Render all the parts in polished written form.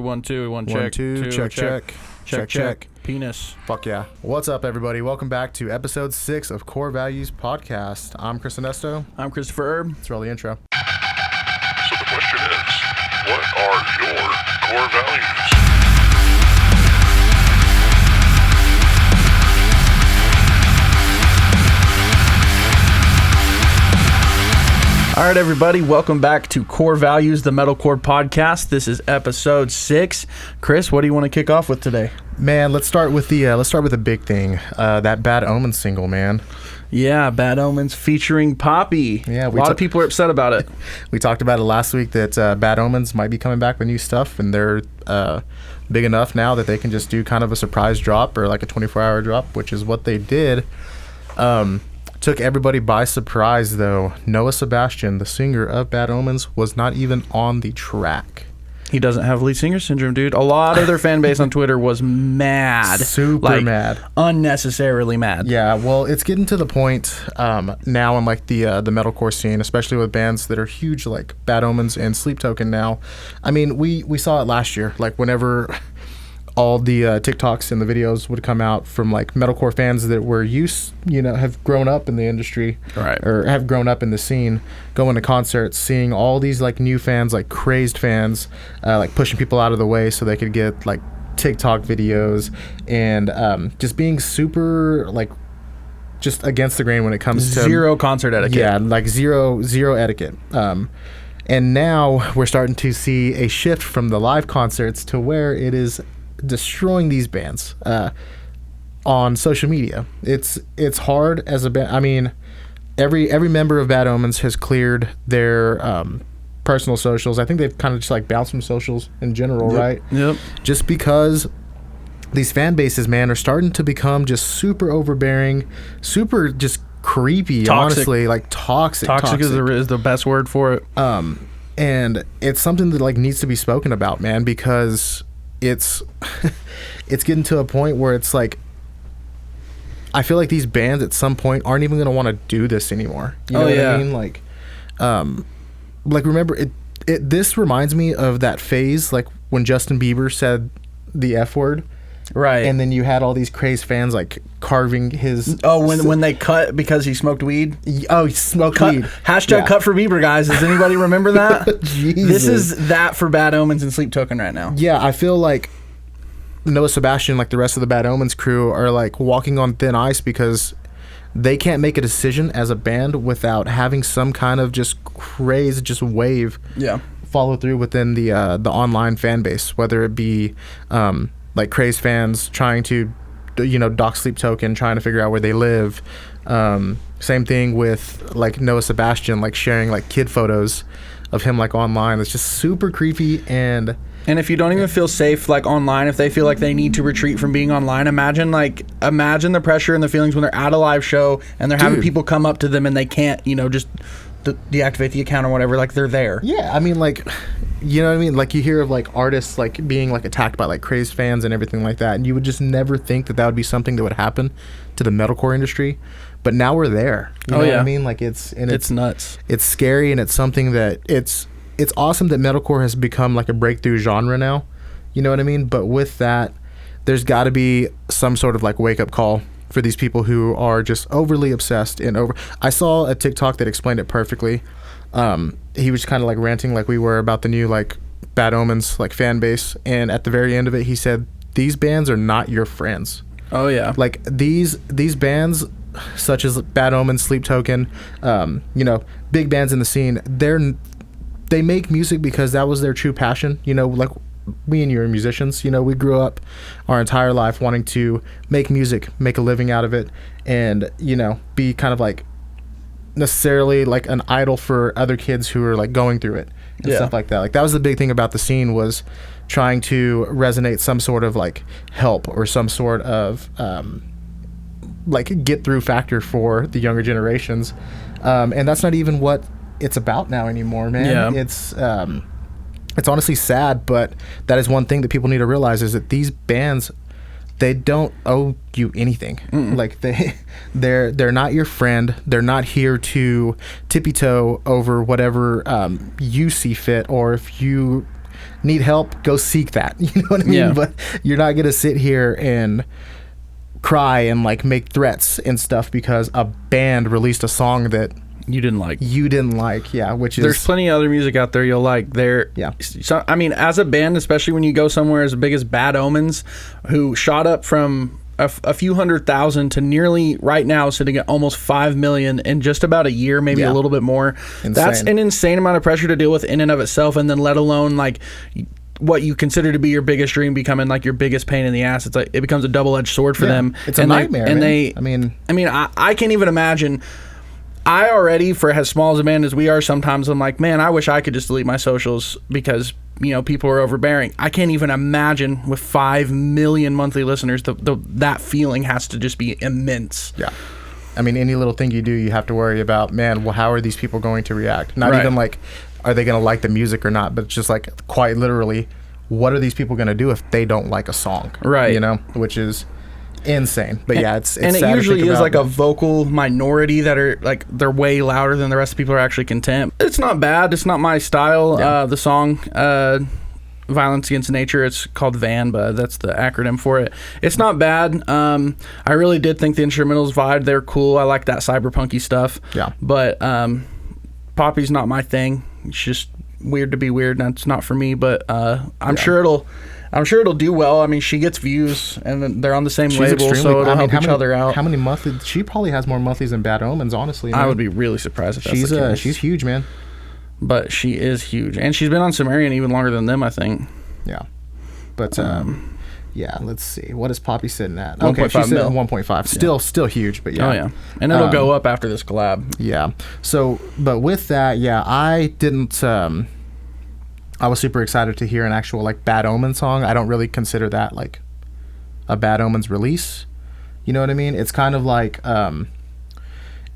1 2 1 check. 1 2 check. Penis. Fuck yeah. What's up, everybody? Welcome back to episode 6 of Core Values Podcast. I'm Chris Ernesto. I'm Christopher Erb. Let's roll the intro. So the question is, what are your core values? All right, everybody. Welcome back to Core Values, the Metalcore Podcast. This is episode 6. Chris, what do you want to kick off with today? Man, let's start with the big thing. That Bad Omens single, man. Yeah, Bad Omens featuring Poppy. Yeah, a lot of people are upset about it. We talked about it last week that Bad Omens might be coming back with new stuff, and they're big enough now that they can just do kind of a surprise drop or like a 24-hour drop, which is what they did. Took everybody by surprise, though. Noah Sebastian, the singer of Bad Omens, was not even on the track. He doesn't have lead singer syndrome, dude. A lot of their fan base on Twitter was mad. Super mad. Unnecessarily mad. Yeah, well, it's getting to the point now in like the metalcore scene, especially with bands that are huge like Bad Omens and Sleep Token now. I mean, we saw it last year, like whenever all the TikToks and the videos would come out from like metalcore fans that were have grown up in the industry, right, or have grown up in the scene, going to concerts, seeing all these like new fans, like crazed fans, like pushing people out of the way so they could get like TikTok videos, and just being super like just against the grain when it comes to zero concert etiquette. Yeah, like zero etiquette. And now we're starting to see a shift from the live concerts to where it is destroying these bands on social media. It's hard as a band. I mean, every member of Bad Omens has cleared their personal socials. I think they've kind of just like bounced from socials in general, yep. right? Yep. Just because these fan bases, man, are starting to become just super overbearing, super just creepy. Toxic. Honestly, like toxic. Toxic is the best word for it. And it's something that like needs to be spoken about, man, because it's getting to a point where it's like I feel like these bands at some point aren't even going to want to do this anymore. You know what I mean? Like remember this reminds me of that phase like when Justin Bieber said the F word. Right. And then you had all these crazed fans like carving his... Oh, when they cut because he smoked weed? Oh, he smoked weed. Hashtag cut for Bieber, guys. Does anybody remember that? Jesus. This is that for Bad Omens and Sleep Token right now. Yeah, I feel like Noah Sebastian, like the rest of the Bad Omens crew, are like walking on thin ice because they can't make a decision as a band without having some kind of just craze, just wave follow through within the online fan base, whether it be... like crazed fans trying to, dock Sleep Token, trying to figure out where they live. Same thing with like Noah Sebastian, like sharing like kid photos of him like online. It's just super creepy. And if you don't even feel safe like online, if they feel like they need to retreat from being online, imagine the pressure and the feelings when they're at a live show and they're having people come up to them and they can't, just deactivate the account or whatever. Like they're there. Yeah, I mean, like, you know what I mean? Like you hear of like artists like being like attacked by like crazed fans and everything like that, and you would just never think that would be something that would happen to the metalcore industry. But now we're there. You know what I mean? Like it's nuts. It's scary, and it's something that it's awesome that metalcore has become like a breakthrough genre now. You know what I mean? But with that, there's got to be some sort of like wake up call for these people who are just overly obsessed and over. I saw a TikTok that explained it perfectly. He was kind of like ranting like we were about the new like Bad Omens like fan base, and at the very end of it he said these bands are not your friends. Oh yeah. Like these bands such as Bad Omens, Sleep Token, big bands in the scene, they make music because that was their true passion. Like we and you are musicians. We grew up our entire life wanting to make music, make a living out of it, and be kind of like necessarily like an idol for other kids who are like going through it and stuff like that. Like that was the big thing about the scene, was trying to resonate some sort of like help or some sort of like get through factor for the younger generations, and that's not even what it's about now anymore, man. It's honestly sad, but that is one thing that people need to realize, is that these bands, they don't owe you anything. Like they're not your friend. They're not here to tippy toe over whatever you see fit, or if you need help, go seek that. You know what I mean? Yeah. But you're not gonna sit here and cry and like make threats and stuff because a band released a song that you didn't like. Yeah, which is... There's plenty of other music out there you'll like. So, I mean, as a band, especially when you go somewhere as big as Bad Omens, who shot up from a few 100,000 to nearly right now sitting at almost 5 million in just about a year, maybe a little bit more. Insane. That's an insane amount of pressure to deal with in and of itself, and then let alone like what you consider to be your biggest dream becoming like your biggest pain in the ass. It's like it becomes a double-edged sword for them. It's a nightmare. I can't even imagine. I already, for as small as a band as we are, sometimes I'm like, man, I wish I could just delete my socials because, you know, people are overbearing. I can't even imagine with 5 million monthly listeners, that feeling has to just be immense. Yeah. I mean, any little thing you do, you have to worry about, man, well, how are these people going to react? Not even like, are they going to like the music or not? But just like quite literally, what are these people going to do if they don't like a song? Right. You know, which is insane. But yeah, it's and sad it usually to think is about, like a vocal minority that are like they're way louder than the rest of the people are actually content. It's not bad. It's not my style. The song Violence Against Nature, it's called VAN, but that's the acronym for it. It's not bad. I really did think the instrumentals vibe. They're cool. I like that cyberpunky stuff. Yeah. But poppy's not my thing. It's just weird to be weird, and it's not for me. But I'm sure it'll do well. I mean, she gets views, and they're on the same label, so it'll help each other out. How many monthly? She probably has more monthlies than Bad Omens, honestly. Man. I would be really surprised if that's the case. She's huge, man. But she is huge, and she's been on Sumerian even longer than them, I think. Yeah, but yeah. Let's see. What is Poppy sitting at? 1.5 okay, she's mil. at 1.5. Still huge, but yeah. Oh yeah, and it'll go up after this collab. Yeah. So, but with that, yeah, I didn't. I was super excited to hear an actual like Bad Omens song. I don't really consider that like a Bad Omens release. You know what I mean? It's kind of like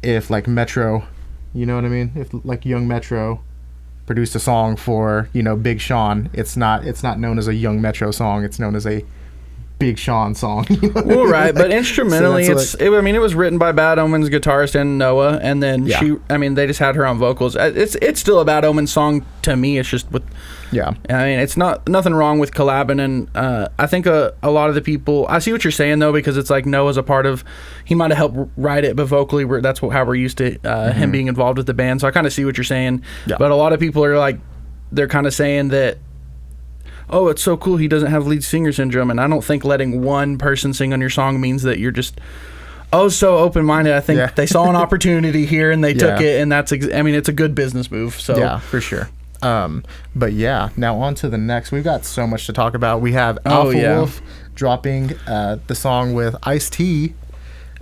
if like Metro, you know what I mean? If like Young Metro produced a song for, you know, Big Sean, it's not known as a Young Metro song. It's known as a Big Sean song. You know well, right, but instrumentally, so it was written by Bad Omens guitarist and Noah, and then they just had her on vocals. It's still a Bad Omens song to me. It's just with, I mean, it's nothing wrong with collabing, and I think a lot of the people, I see what you're saying though, because it's like Noah's a part of, he might have helped write it, but vocally, how we're used to him being involved with the band. So I kind of see what you're saying, but a lot of people are like, they're kind of saying that, oh, it's so cool he doesn't have lead singer syndrome. And I don't think letting one person sing on your song means that you're just, so open-minded. I think they saw an opportunity here and they took it, and it's a good business move. So yeah, for sure. But yeah, now on to the next. We've got so much to talk about. We have Alpha Wolf dropping the song with Ice-T.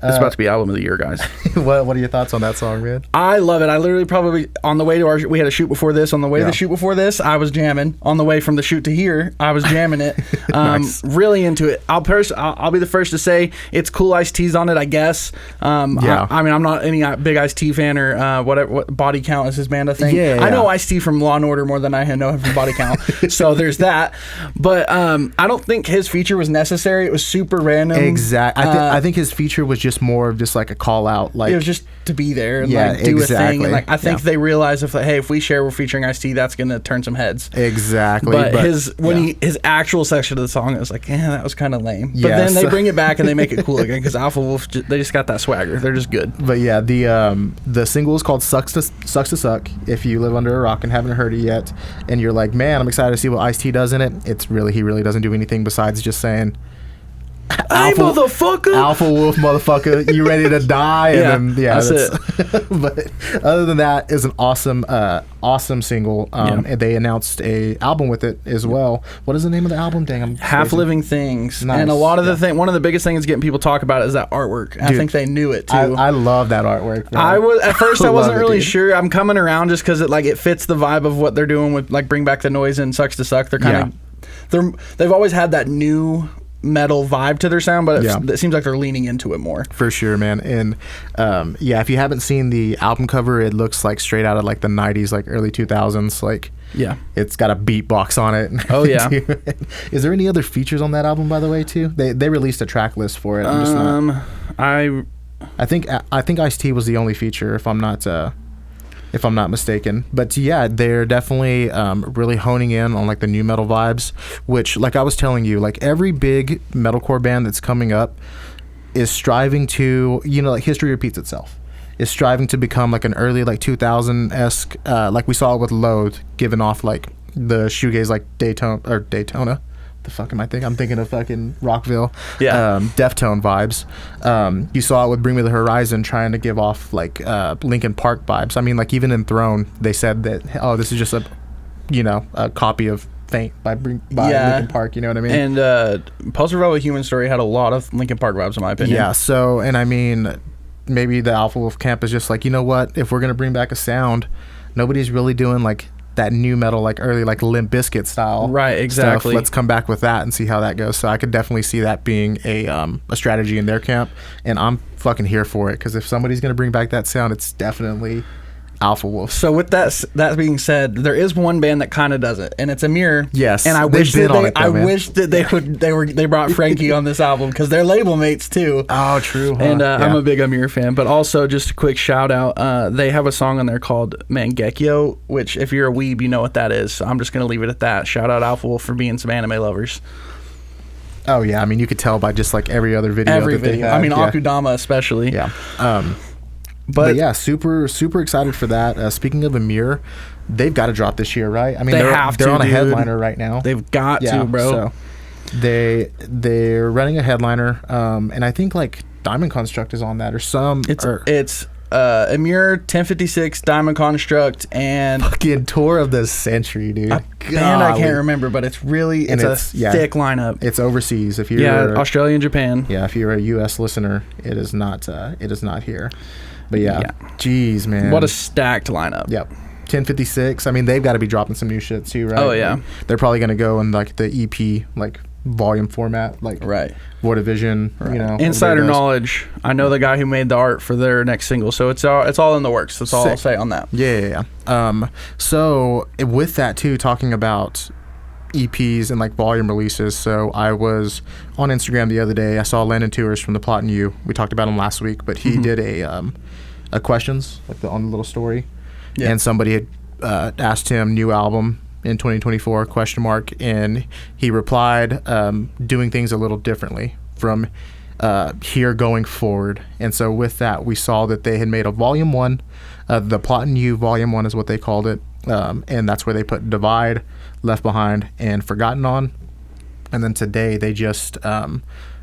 It's about to be album of the year, guys. What are your thoughts on that song, man? I love it. I literally probably, on the way to we had a shoot before this. On the way to the shoot before this, I was jamming. On the way from the shoot to here, I was jamming it. Nice. Really into it. I'll be the first to say it's cool. Ice-T's on it, I guess. I mean, I'm not any big Ice-T fan or what Body Count is his band, I think. I know Ice-T from Law and Order more than I know him from Body Count. So there's that. But I don't think his feature was necessary. It was super random. Exactly. I think his feature was just more of just like a call out, like it was just to be there and like do a thing, and like I think they realized if we share we're featuring Ice-T, that's gonna turn some heads. Exactly. But his actual section of the song, it was like, that was kind of lame. But then they bring it back and they make it cool again, because Alpha Wolf, they just got that swagger. They're just good. But yeah, the single is called Sucks to Suck. If you live under a rock and haven't heard it yet, and you're like, man, I'm excited to see what Ice-T does in it, he really doesn't do anything besides just saying, Hey, motherfucker! Alpha Wolf, motherfucker! You ready to die? And then, that's it. But other than that, it's an awesome single. And they announced a album with it as well. What is the name of the album? Dang, I'm Half Living Things. Nice. And a lot of one of the biggest things getting people talk about is that artwork. Dude, I think they knew it too. I love that artwork. Man. At first I wasn't really sure. I'm coming around just because it fits the vibe of what they're doing with like Bring Back the Noise and Sucks to Suck. They're kind of they've always had that new metal vibe to their sound, but it seems like they're leaning into it more. For sure, man. And if you haven't seen the album cover, it looks like straight out of like the 90s, like early 2000s. Like, it's got a beatbox on it. Oh yeah. Is there any other features on that album, by the way, too? They released a track list for it. I'm just not, I think Ice-T was the only feature, if I'm not if I'm not mistaken. But yeah, they're definitely really honing in on like the new metal vibes, which, like I was telling you, like every big metalcore band that's coming up is striving to, like history repeats itself, is striving to become like an early like 2000-esque, like we saw it with Loathe, giving off like the shoegaze like Daytona. The fuck am I thinking? I'm thinking of fucking Rockville. Yeah. Deftone vibes. You saw it with Bring Me the Horizon, trying to give off like Linkin Park vibes. I mean, like even in Throne, they said that this is just a copy of Faint by Linkin Park. You know what I mean? And Pulse Revival Human Story had a lot of Linkin Park vibes in my opinion. Yeah. So, and I mean, maybe the Alpha Wolf camp is just like, you know what? If we're gonna bring back a sound, nobody's really doing like that new metal, like early like Limp Bizkit style, right? Exactly. Stuff. Let's come back with that and see how that goes. So I could definitely see that being a strategy in their camp, and I'm fucking here for it, because if somebody's gonna bring back that sound, it's definitely Alpha Wolf. So with that being said, there is one band that kind of does it, and it's Amir. Yes, and I wish that they brought Frankie on this album, because they're label mates too. Oh, true. Huh? And I'm a big Amir fan, but also just a quick shout out. They have a song on there called Mangekyo, which if you're a weeb, you know what that is. So I'm just gonna leave it at that. Shout out Alpha Wolf for being some anime lovers. Oh yeah, I mean you could tell by just like every other video. I mean Akudama especially. Yeah. But yeah, super super excited for that. Speaking of Amir, they've got to drop this year, right? I mean, they're on a headliner right now. They've got to, bro. So they're running a headliner, and I think like Diamond Construct is on that, or some. It's Amir, 1056, Diamond Construct, and fucking tour of the century, dude. A band I can't remember, but it's a thick lineup. It's overseas. If you're Australia and Japan. Yeah, if you're a U.S. listener, it is not here. But yeah, geez, man, what a stacked lineup. Yep. 1056. I mean, they've got to be dropping some new shit too, right? Oh yeah. They're probably gonna go in like the EP like volume format, like Void of Vision. Right. Insider knowledge. I know the guy who made the art for their next single, so it's all in the works. That's all I'll say on that. Yeah. So with that too, talking about EPs and like volume releases. So I was on Instagram the other day. I saw Landon Tours from The Plot and You. We talked about him last week, but he did a questions like on the little story, and somebody had asked him new album in 2024 ? And he replied, doing things a little differently from here going forward. And so with that, we saw that they had made a volume 1, The Plot and You volume 1 is what they called it, and that's where they put Divide, Left Behind, and Forgotten on. And then today they just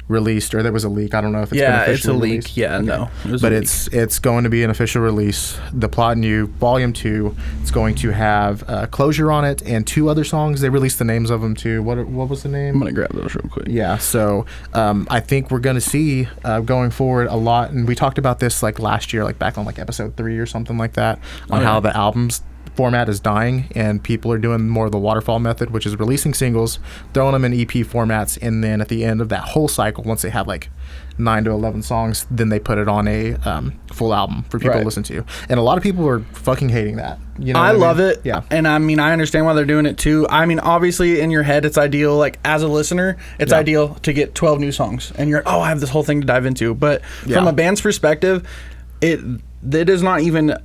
released, or there was a leak. I don't know if it's been officially released. Leak. Yeah, okay. No. But it's going to be an official release. The Plot and You Volume 2. It's going to have Closure on it and 2 other songs. They released the names of them too. What was the name? I'm gonna grab those real quick. Yeah. So I think we're gonna see going forward a lot, and we talked about this like last year, like back on like episode 3 or something like that, on how the albums format is dying, and people are doing more of the waterfall method, which is releasing singles, throwing them in EP formats, and then at the end of that whole cycle, once they have like 9 to 11 songs, then they put it on a full album for people to listen to. And a lot of people are fucking hating that. You know, I love it. Yeah. And I mean, I understand why they're doing it too. I mean, obviously in your head, it's ideal. Like as a listener, it's ideal to get 12 new songs, and you're, I have this whole thing to dive into. But from a band's perspective, it is not even.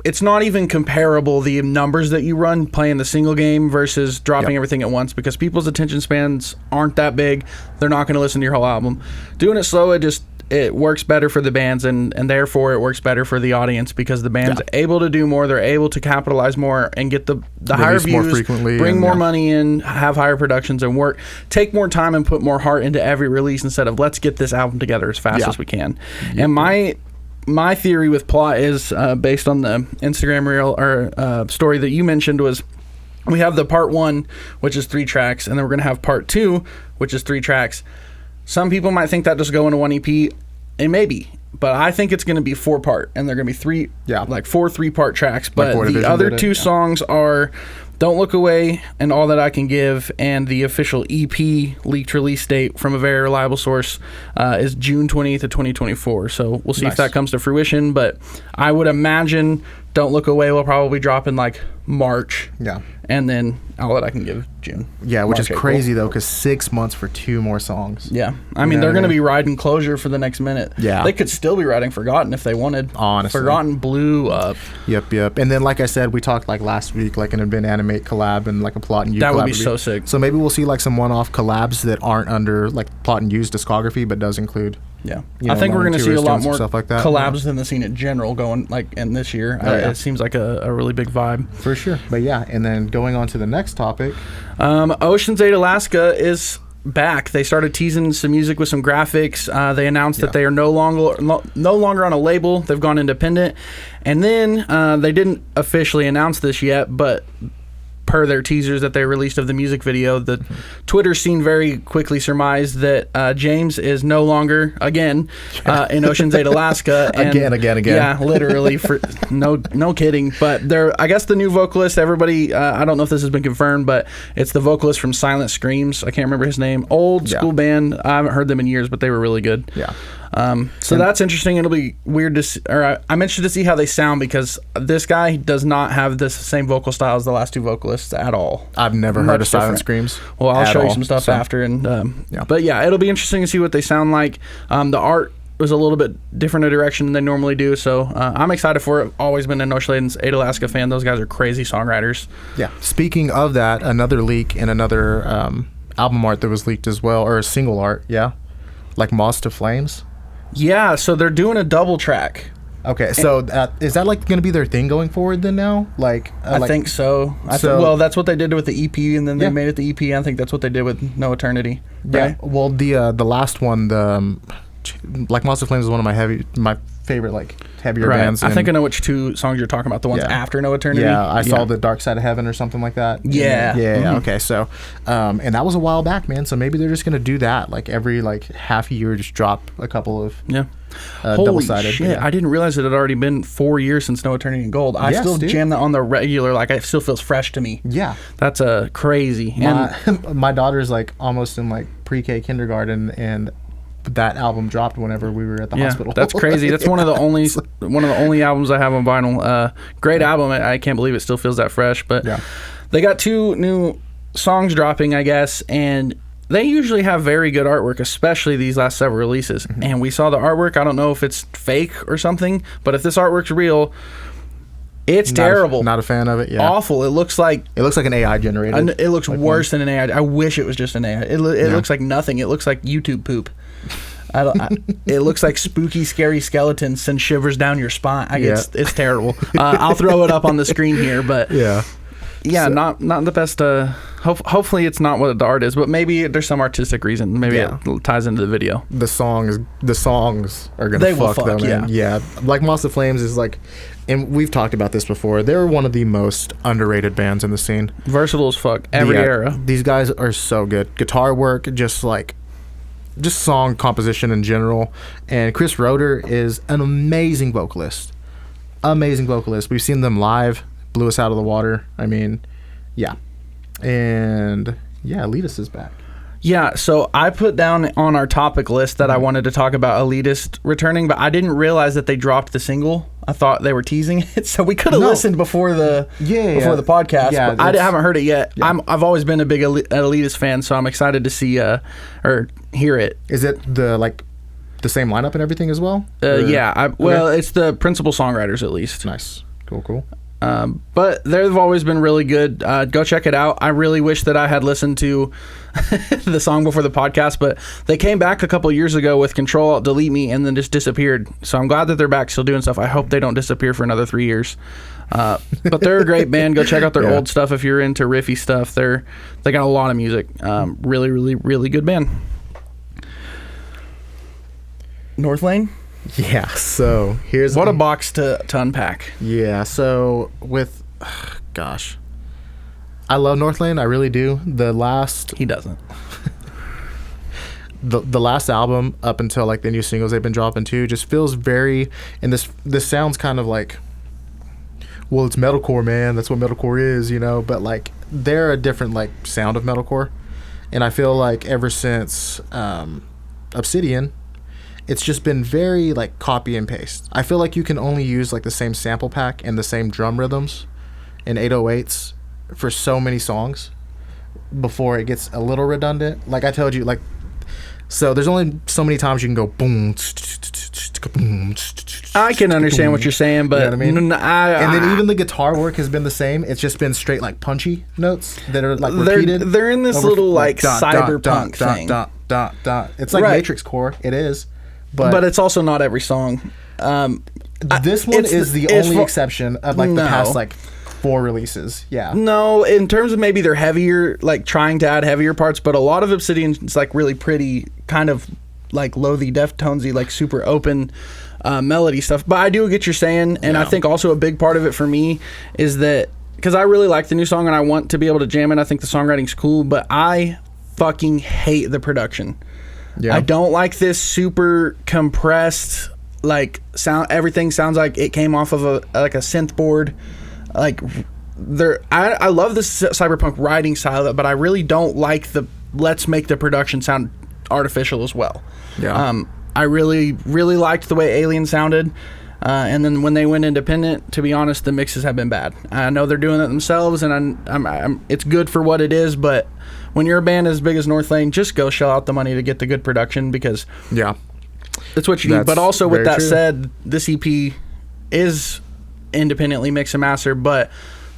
It's not even comparable, the numbers that you run playing the single game versus dropping everything at once, because people's attention spans aren't that big. They're not going to listen to your whole album. Doing it slow, it works better for the bands, and therefore it works better for the audience, because the band's able to do more. They're able to capitalize more and get the higher views, more frequently, bring more money in, have higher productions, and take more time and put more heart into every release, instead of let's get this album together as fast as we can. And my theory with Plot is based on the Instagram reel or story that you mentioned, was we have the part 1, which is 3 tracks, and then we're going to have part 2, which is 3 tracks. Some people might think that just go into one EP. It may be, but I think it's going to be 4-part, and they're going to be 3, like 4 3-part tracks. But like the other 2 songs are Don't Look Away and All That I Can Give, and the official EP leaked release date from a very reliable source is June 20th of 2024. So we'll see if that comes to fruition, but I would imagine Don't Look Away will probably drop in like March. Yeah. And then All That I Can Give, June. Yeah, which March, is crazy, April. though, because 6 months for 2 more songs. Yeah. I mean, they're going to be riding Closure for the next minute. Yeah. They could still be riding Forgotten if they wanted. Honestly. Forgotten blew up. Yep. And then, like I said, we talked like last week, like an Invent Animate collab and like a Plot and Use That collab would be so sick. So maybe we'll see like some one-off collabs that aren't under like Plot and Use discography, but does include. Yeah. You know, I think we're going to see a lot more stuff like that. collabs in the scene in general going like in this year. It seems like a really big vibe. For sure. But yeah, and then going on to the next topic. Ocean's 8 Alaska is back. They started teasing some music with some graphics. They announced that they are no longer on a label. They've gone independent. And then they didn't officially announce this yet, but per their teasers that they released of the music video, the Twitter scene very quickly surmised that James is no longer in Ocean's 8 Alaska. And again. Yeah, literally. For no kidding. But I guess the new vocalist, everybody, I don't know if this has been confirmed, but it's the vocalist from Silent Screams. I can't remember his name. Old school band. I haven't heard them in years, but they were really good. Yeah. So that's interesting. It'll be weird to see, I'm interested to see how they sound, because this guy does not have the same vocal style as the last two vocalists at all. I've never heard of Silent Screams. Well, I'll show you some stuff after. But yeah, it'll be interesting to see what they sound like. The art was a little bit different a direction than they normally do, so I'm excited for it. Always been an Ocean's 8 Alaska fan. Those guys are crazy songwriters. Yeah. Speaking of that, another leak and another album art that was leaked as well, or a single art, like Moss to Flames. Yeah, so they're doing a double track. Okay, so is that like going to be their thing going forward then now? I think so. Well, that's what they did with the EP, and then they made it the EP. I think that's what they did with No Eternity. Right? Yeah. Well, the last one, like Moss to Flames, is one of my favorite like heavier bands. I think I know which two songs you're talking about. The ones after No Eternity. Yeah, I saw the Dark Side of Heaven or something like that. Yeah. Yeah. Okay, so and that was a while back, man. So maybe they're just gonna do that, like every like half a year, just drop a couple of Holy double-sided. shit! I didn't realize it had already been 4 years since No Eternity in Gold. I still jam that on the regular. Like, it still feels fresh to me. Yeah, that's crazy. My daughter's like almost in like pre-K kindergarten, and that album dropped whenever we were at the hospital. That's crazy. That's one of the only albums I have on vinyl. Great album. I can't believe it still feels that fresh. But they got 2 new songs dropping, I guess, and they usually have very good artwork, especially these last several releases. Mm-hmm. And we saw the artwork. I don't know if it's fake or something, but if this artwork's real, it's terrible. Not a fan of it. Yeah, awful. It looks like an AI generated. It looks like worse than an AI. I wish it was just an AI. It looks like nothing. It looks like YouTube poop. It looks like spooky, scary skeletons send shivers down your spine. It's terrible. I'll throw it up on the screen here, but not the best. Hopefully it's not what the art is, but maybe there's some artistic reason. Maybe it ties into the video. The songs are gonna fuck them. Yeah. Like Moss of Flames is like, and we've talked about this before. They're one of the most underrated bands in the scene. Versatile as fuck. Every era. These guys are so good. Guitar work, just song composition in general. And Chris Roeder is an amazing vocalist. We've seen them live. Blew us out of the water. I mean, and Elitist is back. Yeah, so I put down on our topic list that I wanted to talk about Elitist returning, but I didn't realize that they dropped the single. I thought they were teasing it, so we could have listened before the podcast. Yeah, but I haven't heard it yet. Yeah. I've always been a big Elitist fan, so I'm excited to see or hear it. Is it the same lineup and everything as well? It's the principal songwriters at least. Nice, cool. But they've always been really good. Go check it out. I really wish that I had listened to the song before the podcast, but they came back a couple years ago with Control Alt Delete Me and then just disappeared. So I'm glad that they're back still doing stuff. I hope they don't disappear for another 3 years. But they're a great band. Go check out their old stuff if you're into riffy stuff. They got a lot of music. Really, really, really good band. North Lane? Yeah, so here's what a box to unpack. Yeah, so I love Northlane, I really do. He doesn't. The last album up until like the new singles they've been dropping too just feels very, and this sounds kind of like, well, it's metalcore, man. That's what metalcore is, but like they're a different like sound of metalcore, and I feel like ever since Obsidian it's just been very like copy and paste. I feel like you can only use like the same sample pack and the same drum rhythms and 808s for so many songs before it gets a little redundant. Like I told you, like, so there's only so many times you can go boom. I can understand what you're saying, but you know what I mean? And then even the guitar work has been the same. It's just been straight like punchy notes that are like repeated. They're in this little like cyberpunk thing. It's like Matrix Core. It is, but it's also not every song. This one is the only exception of like the past like 4 releases. Yeah. No, in terms of maybe they're heavier, like trying to add heavier parts, but a lot of Obsidian's like really pretty, kind of like low-y, Deftonesy, like super open melody stuff. But I do get you're saying, and I think also a big part of it for me is that because I really like the new song and I want to be able to jam it. I think the songwriting's cool, but I fucking hate the production. Yeah. I don't like this super compressed like sound. Everything sounds like it came off of a synth board. Like I love this cyberpunk writing style, but I really don't like the let's make the production sound artificial as well. Yeah. I really liked the way Alien sounded, and then when they went independent, to be honest, the mixes have been bad. I know they're doing it themselves, and I'm it's good for what it is, but when you're a band as big as North Lane, just go shell out the money to get the good production because that's what you need. But also with that said, this EP is independently mix and master, but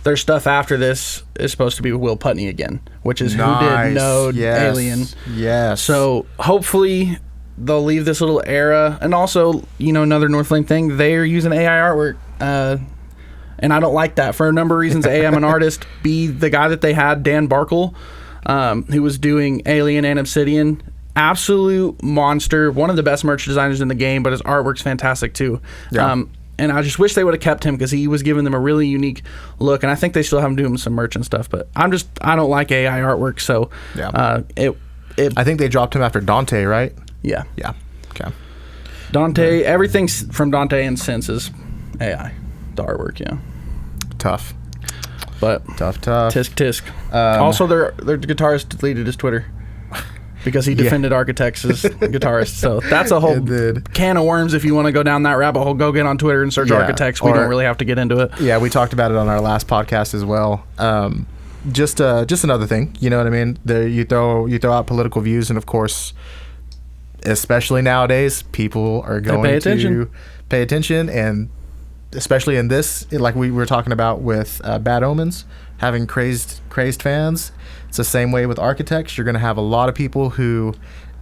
their stuff after this is supposed to be Will Putney again, which is who did Node, Alien. Yes. So hopefully they'll leave this little era. And also, another North Lane thing, they're using AI artwork. And I don't like that for a number of reasons. A, I'm an artist. B, the guy that they had, Dan Barkle, who was doing Alien and Obsidian, absolute monster. One of the best merch designers in the game, but his artwork's fantastic too. Yeah. And I just wish they would have kept him because he was giving them a really unique look. And I think they still have him doing some merch and stuff. But I don't like AI artwork. So I think they dropped him after Dante, right? Yeah. Yeah. Okay. Dante, everything from Dante and since is AI. The artwork, yeah. Tough. But tough. Tisk. Also, their guitarist deleted his Twitter. Because he defended Architects as guitarist. So that's a whole can of worms. If you want to go down that rabbit hole, go get on Twitter and search Architects. We don't really have to get into it. Yeah, we talked about it on our last podcast as well. Just another thing. You know what I mean? You throw out political views, and of course, especially nowadays, people are going to pay attention. And especially in this, like we were talking about with Bad Omens, having crazed fans. It's the same way with Architects. You're going to have a lot of people who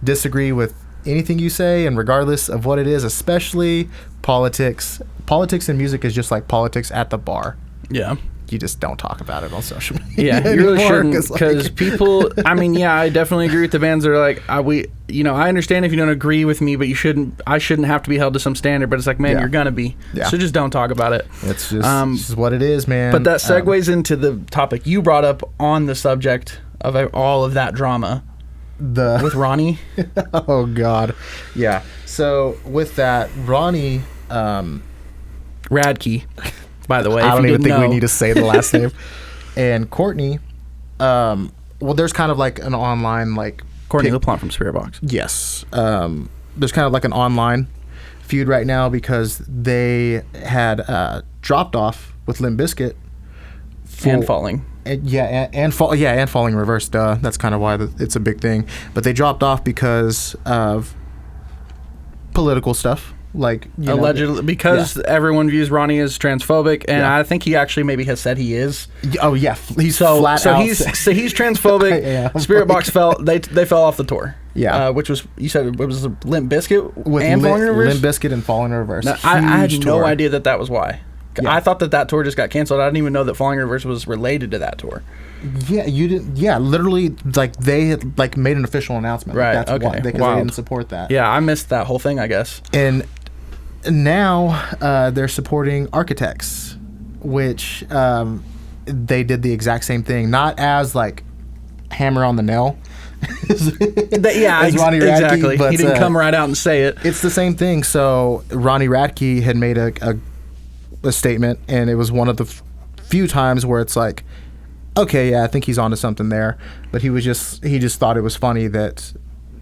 disagree with anything you say, and regardless of what it is, especially politics. Politics in music is just like politics at the bar. Yeah. You just don't talk about it on social media. Yeah, you really shouldn't, because people, I definitely agree with the bands that are like, I understand if you don't agree with me, but I shouldn't have to be held to some standard, but it's like, man, you're going to be. Yeah. So just don't talk about it. It's just what it is, man. But that segues into the topic you brought up on the subject of all of that drama. With Ronnie. Oh, God. Yeah. So with that, Ronnie... Radke. By the way, I don't even think we need to say the last name. And Courtney, there's kind of like an online like Courtney LaPlante from Spiritbox. Yes, there's kind of like an online feud right now because they had dropped off with Limp Bizkit and Falling. And Falling Reverse. Duh, that's kind of why it's a big thing. But they dropped off because of political stuff. Like allegedly, because everyone views Ronnie as transphobic, and I think he actually maybe has said he is. Oh yeah, he's flat out. He's transphobic. Spiritbox they fell off the tour. Yeah, which was, you said it was Limp Bizkit with Falling Reverse. Limp Bizkit and Falling Reverse. Now, I had no idea that was why. Yeah. I thought that tour just got canceled. I didn't even know that Falling Reverse was related to that tour. Yeah, you didn't. Yeah, literally, like they had like made an official announcement. Right. That's why, because they didn't support that. Yeah, I missed that whole thing, I guess. And now they're supporting Architects, which they did the exact same thing, not as like hammer on the nail. As Ronnie Radke, exactly. But, he didn't come right out and say it. It's the same thing. So Ronnie Radke had made a statement, and it was one of the few times where it's like, okay, yeah, I think he's onto something there. But he just thought it was funny that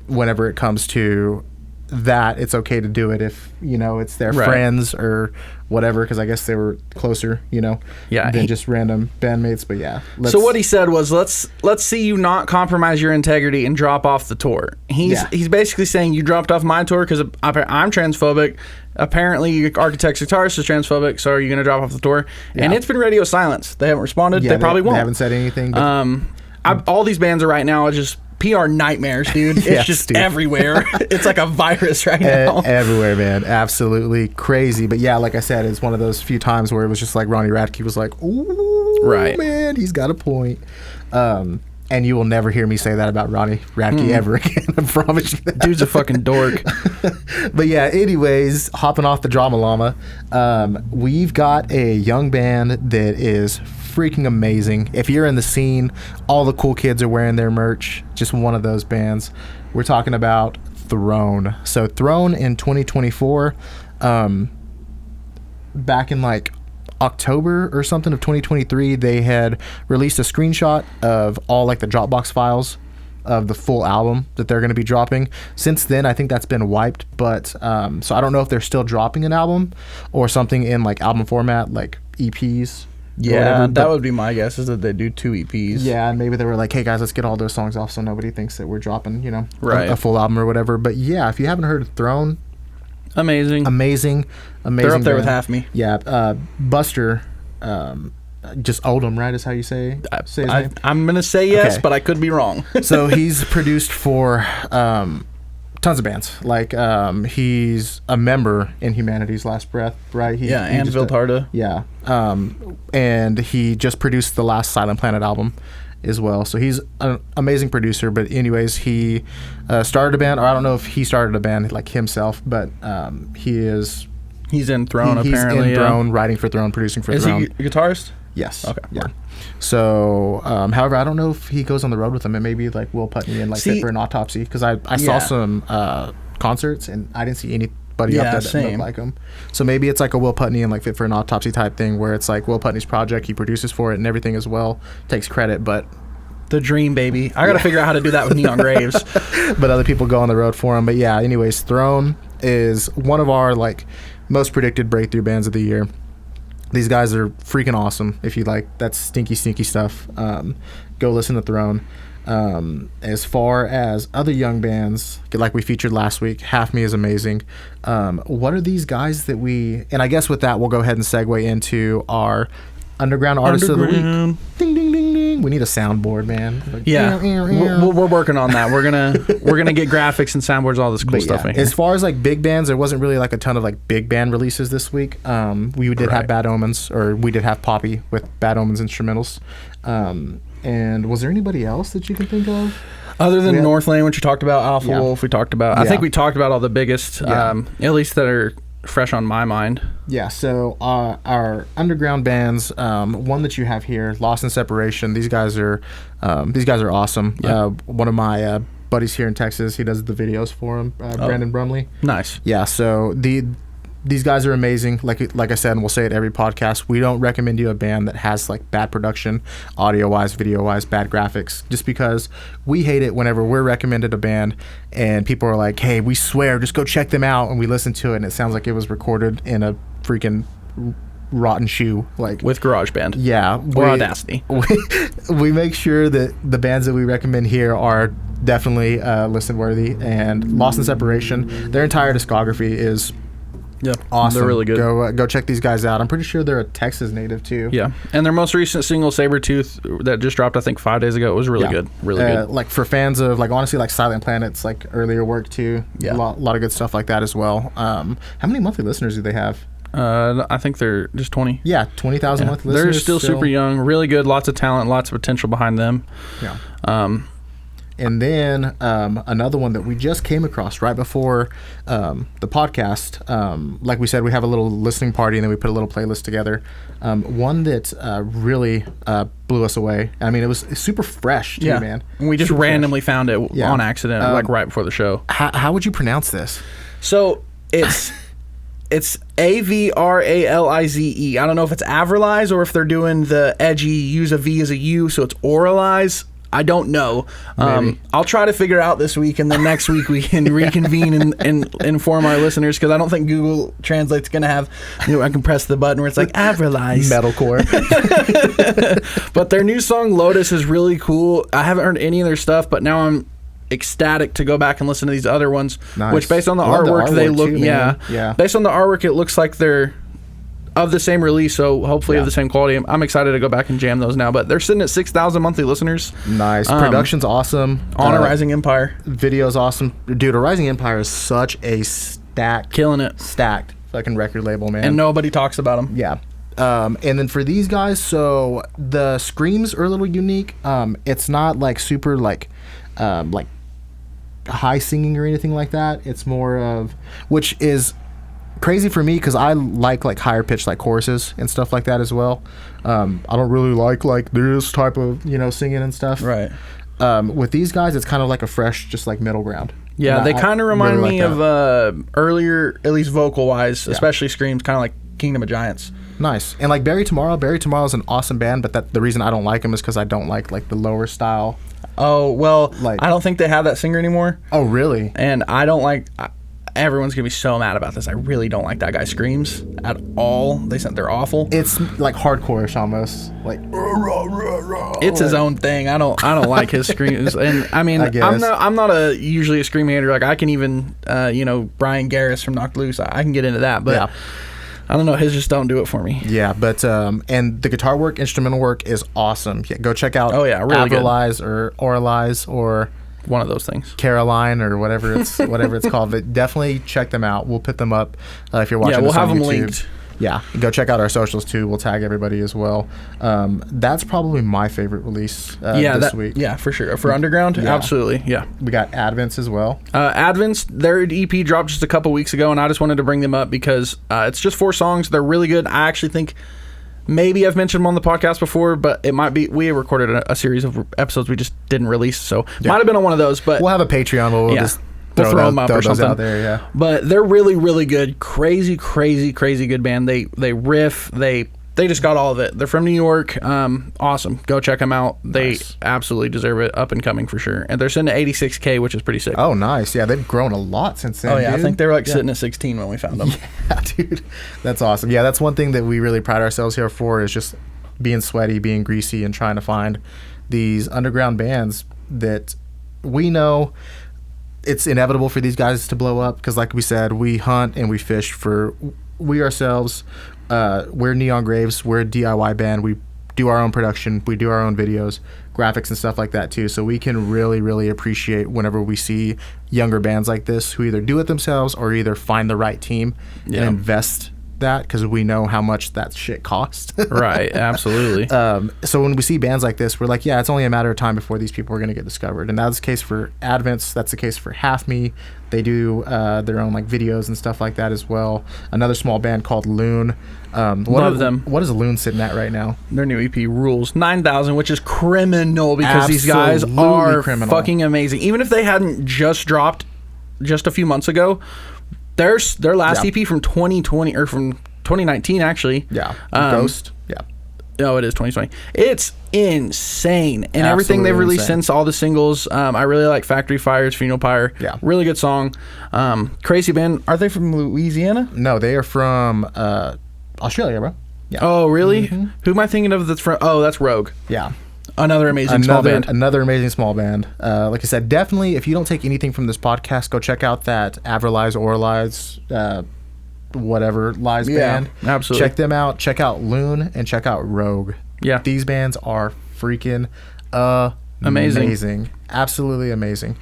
whenever it comes to that it's okay to do it if, you know, it's their Right. friends or whatever, because I guess they were closer, you know, Yeah, than just random bandmates. But yeah. So what he said was, let's see you not compromise your integrity and drop off the tour. He's basically saying you dropped off my tour because I'm transphobic. Apparently, Architect's guitarist is transphobic. So are you going to drop off the tour? Yeah. And it's been radio silence. They haven't responded. Yeah, they probably won't. They haven't said anything. But All these bands are right now are just PR nightmares, dude. It's Yes, just dude. everywhere. It's like a virus right now. Everywhere, man. Absolutely crazy. But yeah, like I said, it's one of those few times where it was just like Ronnie Radke was like, ooh, Right. man, he's got a point. And you will never hear me say that about Ronnie Radke ever again. I promise you that. Dude's a fucking dork. But yeah, anyways, hopping off the Drama Llama, we've got a young band that is freaking amazing. If you're in the scene, all the cool kids are wearing their merch. Just one of those bands. We're talking about Throne. So Throne in 2024, back in like October or something of 2023, they had released a screenshot of all like the Dropbox files of the full album that they're going to be dropping. Since then, I think that's been wiped, but so I don't know if they're still dropping an album or something in like album format, like EPs. Yeah, that would be my guess, is that they do 2 EPs. Yeah, and maybe they were like, hey guys, let's get all those songs off so nobody thinks that we're dropping, you know, Right. a full album or whatever. But yeah, if you haven't heard of Throne, Amazing. amazing They're up there with band. Half Me. Yeah, Buster, just Oldham, right, is how you say his name? I'm going to say yes, Okay. but I could be wrong. So he's produced for tons of bands. Like he's a member in Humanity's Last Breath, right? He and just, Viltarda. Yeah, and he just produced the last Silent Planet album as well. So he's an amazing producer. But anyways, he started a band, or I don't know if he started a band like himself, but he's in Throne, apparently. in Throne, writing for Throne, producing for Is Throne. he a guitarist? Yes. Okay. Yeah. So, however, I don't know if he goes on the road with them. It may be like Will Putney and like See- Fit for an Autopsy, because I saw Yeah. some concerts and I didn't see anybody Yeah, up there that same. looked like him. So maybe it's like a Will Putney and like Fit for an Autopsy type thing, where it's like Will Putney's project, he produces for it and everything as well, takes credit, but The dream, baby. I got to figure out how to do that with Neon Graves. other people go on the road for him. But yeah, anyways, Throne is one of our like most predicted breakthrough bands of the year. These guys are freaking awesome. If you like that stinky stuff, go listen to Throne. As far as other young bands, like we featured last week, Half Me is amazing. What are these guys that we... And I guess with that, we'll go ahead and segue into our Underground Artist of the Week. Ding, ding, ding, ding. We need a soundboard, man. Like, Yeah, we're working on that. We're gonna get graphics and soundboards, all this cool But stuff yeah, in here. as far as like big bands, there wasn't really like a ton of like big band releases this week. We did have Right. Bad Omens, or we did have Poppy with Bad Omens instrumentals. And was there anybody else that you can think of? Other than Yeah. North Lane, which we talked about, Alpha Yeah. Wolf, we talked about. I Yeah. think we talked about all the biggest, Yeah. at least that are fresh on my mind. Yeah, so our underground bands, one that you have here, Lost in Separation. These guys are awesome. Yeah. One of my buddies here in Texas, he does the videos for him, Brandon Brumley. Nice. Yeah, so these guys are amazing. Like I said, and we'll say it every podcast, we don't recommend you a band that has like bad production, audio-wise, video-wise, bad graphics, just because we hate it whenever we're recommended a band and people are like, hey, we swear, just go check them out, and we listen to it and it sounds like it was recorded in a freaking rotten shoe. Like, With GarageBand. yeah. Or Audacity. We make sure that the bands that we recommend here are definitely listen worthy. And Lost in Separation, their entire discography is Yeah, awesome. They're really good. Go check these guys out. I'm pretty sure they're a Texas native too. Yeah, and their most recent single, Sabretooth, that just dropped, I think, 5 days ago, it was really Yeah. good. Really good. Like for fans of like honestly like Silent Planet's like earlier work too. Yeah. a lot of good stuff like that as well. How many monthly listeners do they have? I think they're just 20. Yeah, 20,000 Yeah. monthly listeners. They're still super young, really good, lots of talent, lots of potential behind them. Yeah. And then another one that we just came across right before the podcast. Like we said, we have a little listening party and then we put a little playlist together. One that really blew us away. I mean, it was super fresh too, yeah, man. we just Super randomly found it Yeah. on accident, like right before the show. fresh. How would you pronounce this? So it's Avralize. I don't know if it's Avralize or if they're doing the edgy use a V as a U, so it's Oralize. I don't know. Maybe. I'll try to figure it out this week, and then next week we can reconvene and inform our listeners, because I don't think Google Translate's going to have, I can press the button where it's like, advertise. Metalcore. But their new song, Lotus, is really cool. I haven't heard any of their stuff, but now I'm ecstatic to go back and listen to these other ones, Nice. which based on the Love the artwork, they artwork look, too, man. Yeah. Based on the artwork, it looks like they're of the same release, so hopefully of the same quality. I'm excited to go back and jam those now, but they're sitting at 6,000 monthly listeners. Nice. Production's awesome. On a Rising Empire. Video's awesome. Dude, a Rising Empire is such a stacked fucking record label, man. And nobody talks about them. Yeah. And then for these guys, so the screams are a little unique. It's not like super like high singing or anything like that. It's more of, which is crazy for me because I like higher pitched like choruses and stuff like that as well. I don't really like this type of singing and stuff. Right. With these guys, it's kind of like a fresh, just like middle ground. Yeah, And they kind of remind really me like of earlier, at least vocal wise, especially screams, kind of like Kingdom of Giants. Nice. And like Bury Tomorrow is an awesome band, but the reason I don't like them is because I don't like the lower style. Oh, well, I don't think they have that singer anymore. Oh, really? And I don't like... Everyone's going to be so mad about this. I really don't like that guy's screams at all. They're awful. It's like hardcore-ish almost. Like... It's his own thing. I don't like his screams. And I mean, I'm not usually a scream hater. Like I can even, Brian Garris from Knocked Loose, I can get into that. But yeah. I don't know. His just don't do it for me. Yeah, but and the guitar work, instrumental work is awesome. Yeah, go check out really Avrilize or Oralize or one of those things, Caroline or whatever it's called. But definitely check them out. We'll put them up if you're watching. Yeah, we'll this on have them YouTube. linked. Yeah, go check out our socials too. We'll tag everybody as well. That's probably my favorite release this week. Yeah, for sure. For Underground, absolutely. Yeah. We got Advents as well. Advents, their EP dropped just a couple weeks ago, and I just wanted to bring them up because it's just 4 songs. They're really good. I actually think maybe I've mentioned them on the podcast before, but it might be we recorded a series of episodes we just didn't release, so might have been on one of those. But we'll have a Patreon where we'll just throw them up or something out there, yeah. But they're really, really good. Crazy good band. They riff. They just got all of it. They're from New York. Awesome. Go check them out. They absolutely deserve it. Up and coming for sure. And they're sitting at 86K, which is pretty sick. Oh, nice. Yeah, they've grown a lot since then. Oh yeah, dude. I think they were sitting at 16 when we found them. Yeah, dude, that's awesome. Yeah, that's one thing that we really pride ourselves here for is just being sweaty, being greasy, and trying to find these underground bands that we know. It's inevitable for these guys to blow up because, like we said, we hunt and we fish for we ourselves. We're Neon Graves. We're a DIY band. We do our own production. We do our own videos, graphics, and stuff like that too. So we can really, really appreciate whenever we see younger bands like this who either do it themselves or either find the right team and invest that because we know how much that shit costs. Right, absolutely. So when we see bands like this, we're like, yeah, it's only a matter of time before these people are going to get discovered. And that's the case for Advents. That's the case for Half Me. They do their own videos and stuff like that as well. Another small band called Loon. Love them. What is Loon sitting at right now? Their new EP rules 9,000, which is criminal because these guys are fucking amazing. Even if they hadn't just dropped just a few months ago, their last EP from 2020 or from 2019 actually. Yeah. Ghost. Yeah. No, it is 2020. It's insane. And everything they've released since, all the singles. I really like Factory Fire's Funeral Pyre. Yeah. Really good song. Crazy band. Are they from Louisiana? No, they are from Australia, bro. Yeah. Oh, really? Mm-hmm. Who am I thinking of that's from? Oh, that's Rogue. Yeah. Another amazing small band. Another amazing small band. Like I said, definitely, if you don't take anything from this podcast, go check out that Avrilize, Oralize, whatever Lies band. Absolutely. Check them out. Check out Loon and check out Rogue. Yeah. These bands are freaking amazing. Absolutely amazing.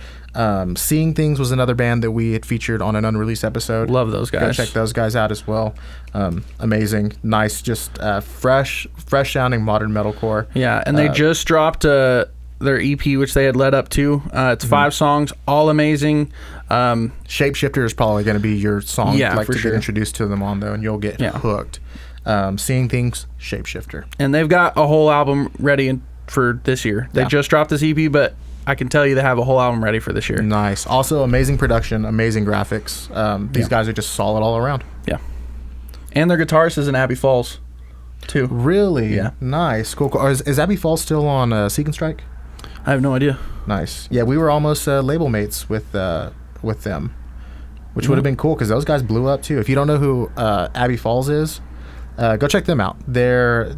Seeing Things was another band that we had featured on an unreleased episode. Love those guys. Go check those guys out as well. Amazing. Nice, just fresh sounding modern metalcore. Yeah, and they just dropped their EP, which they had led up to. It's 5 songs, all amazing. Shapeshifter is probably going to be your song to get introduced to them on, though, and you'll get hooked. Seeing Things, Shapeshifter. And they've got a whole album ready for this year. They just dropped this EP, but I can tell you they have a whole album ready for this year. Nice. Also, amazing production, amazing graphics. These guys are just solid all around. Yeah. And their guitarist is in Abbey Falls, too. Really? Yeah. Nice. Cool. Is Abbey Falls still on Seek and Strike? I have no idea. Nice. Yeah, we were almost label mates with them, which would have been cool because those guys blew up too. If you don't know who Abbey Falls is, go check them out. They're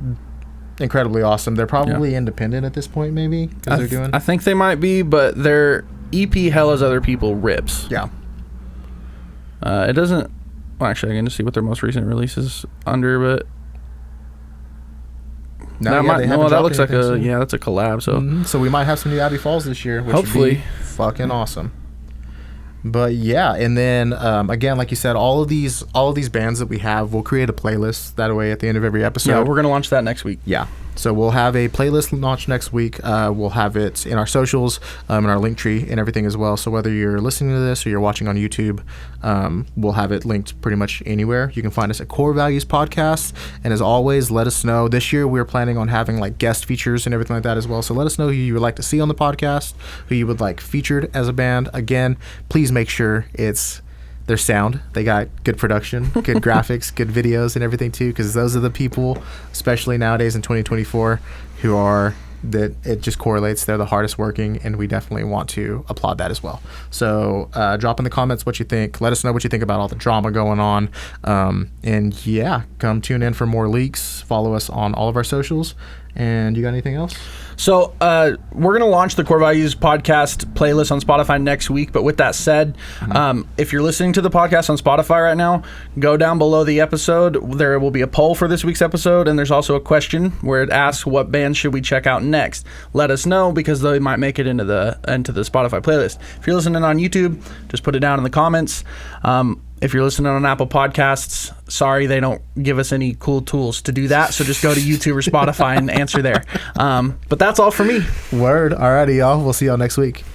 incredibly awesome. They're probably independent at this point, maybe, because they're doing. I think they might be, but their EP Hell as Other People rips. Yeah. It doesn't. Well, actually, I can just see what their most recent release is under, but. No, that looks like that's a collab. So, so we might have some new Abbey Falls this year, which hopefully would be fucking awesome. But yeah, and then again, like you said, all of these bands that we have, we'll create a playlist that way at the end of every episode. Yeah, we're gonna launch that next week. Yeah. So we'll have a playlist launch next week. We'll have it in our socials, in our link tree and everything as well. So whether you're listening to this or you're watching on YouTube, we'll have it linked pretty much anywhere. You can find us at Core Values Podcast. And as always, let us know. This year we're planning on having like guest features and everything like that as well. So let us know who you would like to see on the podcast, who you would like featured as a band. Again, please make sure it's their sound. They got good production, good graphics, good videos and everything too, because those are the people, especially nowadays in 2024, who are that it just correlates. They're the hardest working, and we definitely want to applaud that as well. So drop in the comments what you think. Let us know what you think about all the drama going on. And yeah, come tune in for more leaks. Follow us on all of our socials. And you got anything else? So we're going to launch the Core Values Podcast playlist on Spotify next week. But with that said, if you're listening to the podcast on Spotify right now, go down below the episode. There will be a poll for this week's episode. And there's also a question where it asks what bands should we check out next. Let us know, because they might make it into the Spotify playlist. If you're listening on YouTube, just put it down in the comments. If you're listening on Apple Podcasts, sorry, they don't give us any cool tools to do that. So just go to YouTube or Spotify and answer there. But that's all for me. Word. Alrighty, y'all. We'll see y'all next week.